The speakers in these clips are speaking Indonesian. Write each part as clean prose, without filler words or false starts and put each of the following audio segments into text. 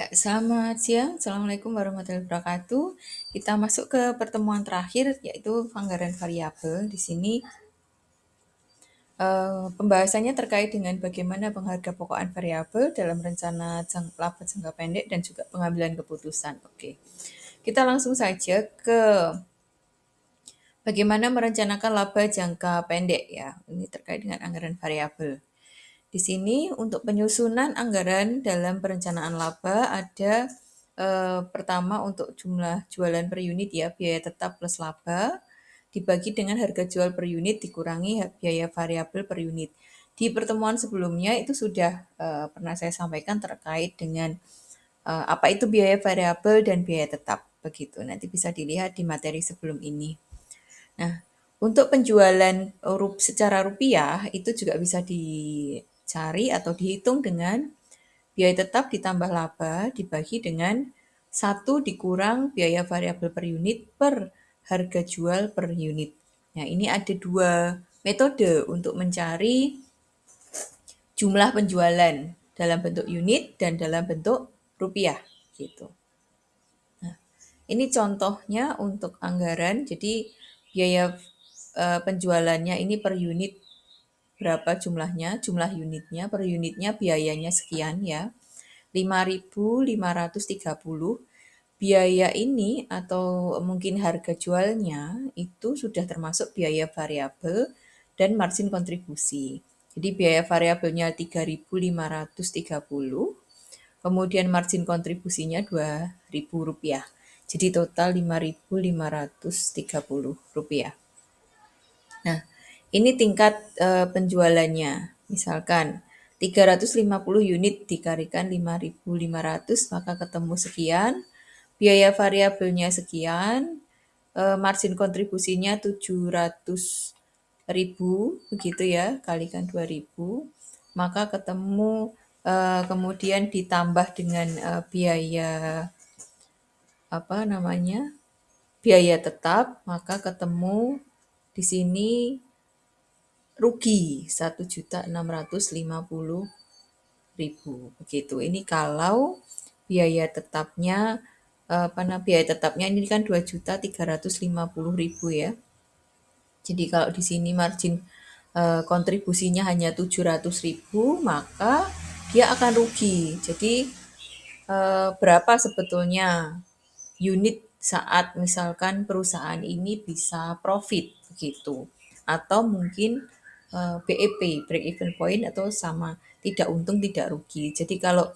Ya, selamat siang. Assalamualaikum warahmatullahi wabarakatuh. Kita masuk ke pertemuan terakhir, yaitu anggaran variabel. Di sini pembahasannya terkait dengan bagaimana penghargapokokan variabel dalam rencana laba jangka pendek dan juga pengambilan keputusan. Oke, kita langsung saja ke bagaimana merencanakan laba jangka pendek ya. Ini terkait dengan anggaran variabel. Di sini untuk penyusunan anggaran dalam perencanaan laba ada pertama untuk jumlah jualan per unit ya, biaya tetap plus laba dibagi dengan harga jual per unit dikurangi biaya variabel per unit. Di pertemuan sebelumnya itu sudah pernah saya sampaikan terkait dengan apa itu biaya variabel dan biaya tetap begitu. Nanti bisa dilihat di materi sebelum ini. Nah, untuk penjualan secara rupiah itu juga bisa dicari atau dihitung dengan biaya tetap ditambah laba dibagi dengan 1 dikurang biaya variabel per unit per harga jual per unit. Nah, ini ada dua metode untuk mencari jumlah penjualan dalam bentuk unit dan dalam bentuk rupiah gitu. Ini contohnya untuk anggaran. Jadi biaya penjualannya ini per unit berapa jumlahnya, jumlah unitnya, per unitnya biayanya sekian ya. 5.530. Biaya ini atau mungkin harga jualnya itu sudah termasuk biaya variabel dan margin kontribusi. Jadi biaya variabelnya 3.530, kemudian margin kontribusinya Rp2.000. Jadi total Rp5.530. Nah, ini tingkat penjualannya. Misalkan 350 unit dikalikan 5.500 maka ketemu sekian. Biaya variabelnya sekian, margin kontribusinya 700.000 begitu ya, kalikan 2.000, maka ketemu kemudian ditambah dengan biaya apa namanya? Biaya tetap, maka ketemu di sini rugi 1.650.000 begitu. Ini kalau biaya tetapnya biaya tetapnya ini kan 2.350.000 ya. Jadi kalau di sini margin kontribusinya hanya 700.000, maka dia akan rugi. Jadi berapa sebetulnya unit saat misalkan perusahaan ini bisa profit begitu, atau mungkin BEP break even point atau sama tidak untung tidak rugi. Jadi kalau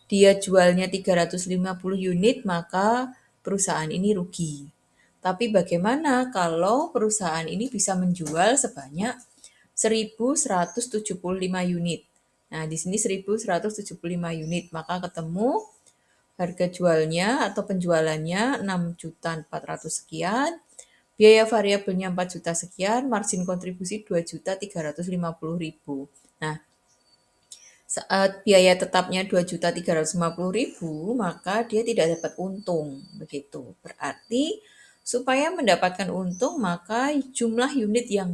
dia jualnya 350 unit maka perusahaan ini rugi. Tapi bagaimana kalau perusahaan ini bisa menjual sebanyak 1.175 unit? Nah, di sini 1.175 unit, maka ketemu harga jualnya atau penjualannya 6.400.000 sekian, biaya variabelnya 4 juta sekian, margin kontribusi 2.350.000. Nah, saat biaya tetapnya 2.350.000, maka dia tidak dapat untung, begitu. Berarti supaya mendapatkan untung, maka jumlah unit yang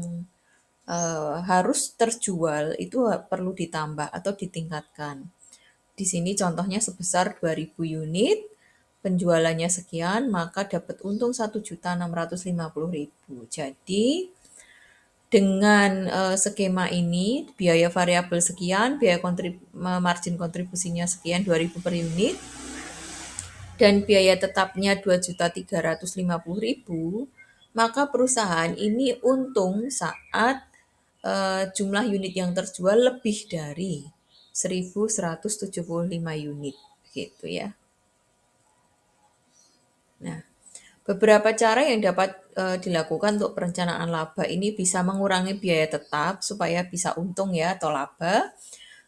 harus terjual itu perlu ditambah atau ditingkatkan. Di sini contohnya sebesar 2.000 unit, penjualannya sekian, maka dapat untung 1.650.000. Jadi dengan skema ini, biaya variabel sekian, biaya margin kontribusinya sekian 2.000 per unit, dan biaya tetapnya 2.350.000, maka perusahaan ini untung saat jumlah unit yang terjual lebih dari 1.175 unit, gitu ya. Nah, beberapa cara yang dapat dilakukan untuk perencanaan laba ini bisa mengurangi biaya tetap supaya bisa untung ya atau laba,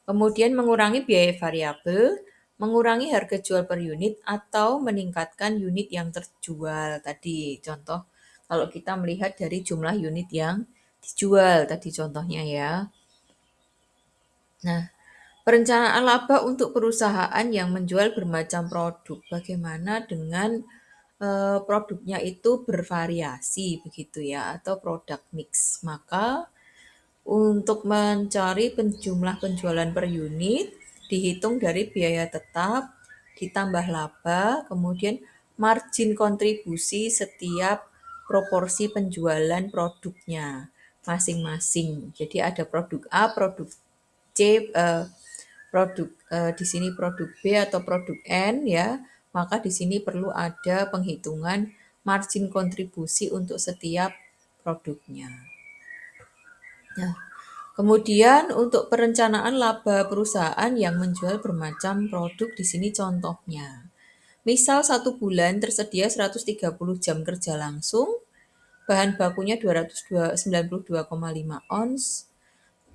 kemudian mengurangi biaya variabel, mengurangi harga jual per unit, atau meningkatkan unit yang terjual. Tadi contoh kalau kita melihat dari jumlah unit yang dijual tadi contohnya ya. Nah, perencanaan laba untuk perusahaan yang menjual bermacam produk, bagaimana dengan produknya itu bervariasi begitu ya, atau produk mix. Maka untuk mencari jumlah penjualan per unit, dihitung dari biaya tetap ditambah laba, kemudian margin kontribusi setiap proporsi penjualan produknya masing-masing. Jadi ada produk A, produk C, produk di sini produk B atau produk N ya, maka di sini perlu ada penghitungan margin kontribusi untuk setiap produknya. Nah, kemudian untuk perencanaan laba perusahaan yang menjual bermacam produk di sini contohnya. Misal 1 bulan tersedia 130 jam kerja langsung, bahan bakunya 292,5 ons,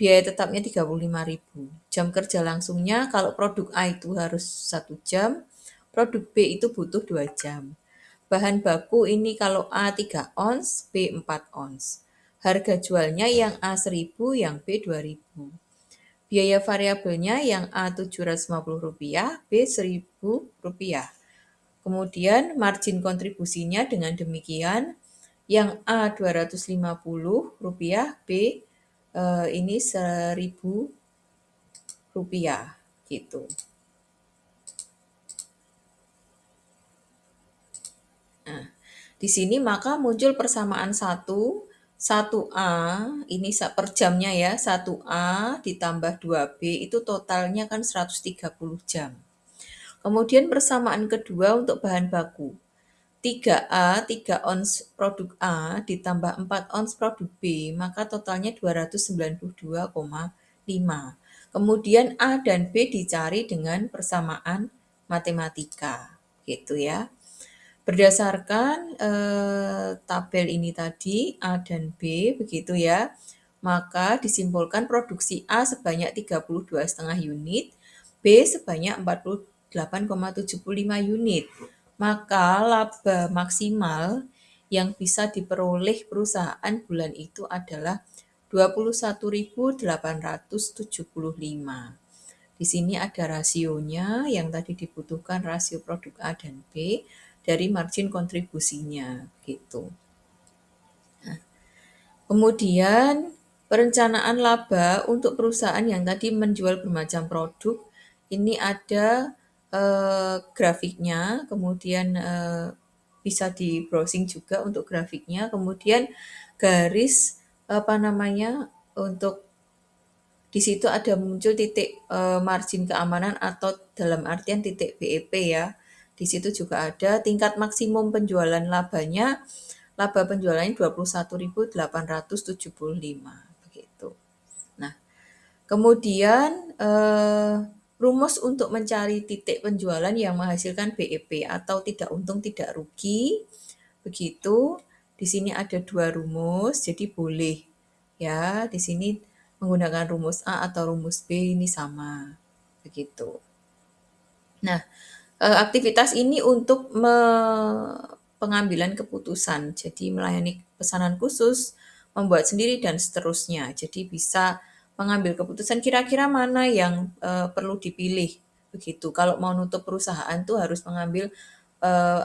biaya tetapnya 35.000. Jam kerja langsungnya kalau produk A itu harus 1 jam, produk B itu butuh 2 jam. Bahan baku ini kalau A 3 ons, B 4 ons. Harga jualnya yang A 1.000, yang B 2.000. Biaya variabelnya yang A Rp750, B Rp1.000. Kemudian margin kontribusinya dengan demikian, yang A Rp250, B ini Rp1.000 gitu. Nah, di sini maka muncul persamaan 1A ini per jamnya ya, 1A ditambah 2B itu totalnya kan 130 jam. Kemudian persamaan kedua untuk bahan baku. 3A, 3 ons produk A ditambah 4 ons produk B, maka totalnya 292,5. Kemudian A dan B dicari dengan persamaan matematika, gitu ya. Berdasarkan tabel ini tadi, A dan B, begitu ya, maka disimpulkan produksi A sebanyak 32,5 unit, B sebanyak 48,75 unit. Maka laba maksimal yang bisa diperoleh perusahaan bulan itu adalah 21.875. Di sini ada rasionya yang tadi dibutuhkan rasio produk A dan B dari margin kontribusinya gitu. Nah, kemudian perencanaan laba untuk perusahaan yang tadi menjual bermacam produk ini ada grafiknya, kemudian bisa di browsing juga untuk grafiknya, kemudian garis untuk di situ ada muncul titik margin keamanan atau dalam artian titik BEP ya. Di situ juga ada tingkat maksimum penjualan labanya, laba penjualannya 21.875 begitu. Nah, kemudian rumus untuk mencari titik penjualan yang menghasilkan BEP atau tidak untung tidak rugi begitu. Di sini ada 2 rumus, jadi boleh ya di sini menggunakan rumus A atau rumus B ini sama begitu. Nah, aktivitas ini untuk pengambilan keputusan, jadi melayani pesanan khusus, membuat sendiri dan seterusnya. Jadi bisa mengambil keputusan kira-kira mana yang perlu dipilih begitu. Kalau mau nutup perusahaan tuh harus mengambil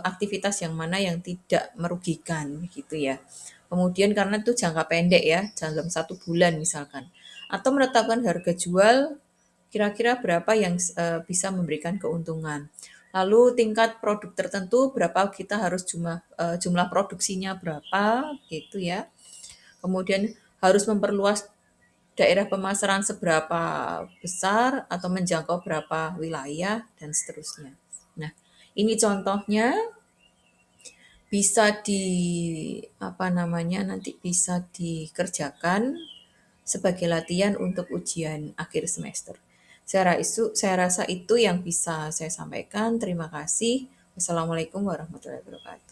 aktivitas yang mana yang tidak merugikan gitu ya. Kemudian karena itu jangka pendek ya, dalam 1 bulan misalkan. Atau menetapkan harga jual kira-kira berapa yang bisa memberikan keuntungan. Lalu tingkat produk tertentu berapa kita harus jumlah produksinya berapa gitu ya. Kemudian harus memperluas daerah pemasaran seberapa besar atau menjangkau berapa wilayah dan seterusnya. Nah, ini contohnya bisa nanti bisa dikerjakan sebagai latihan untuk ujian akhir semester. Saya rasa itu yang bisa saya sampaikan. Terima kasih. Wassalamualaikum warahmatullahi wabarakatuh.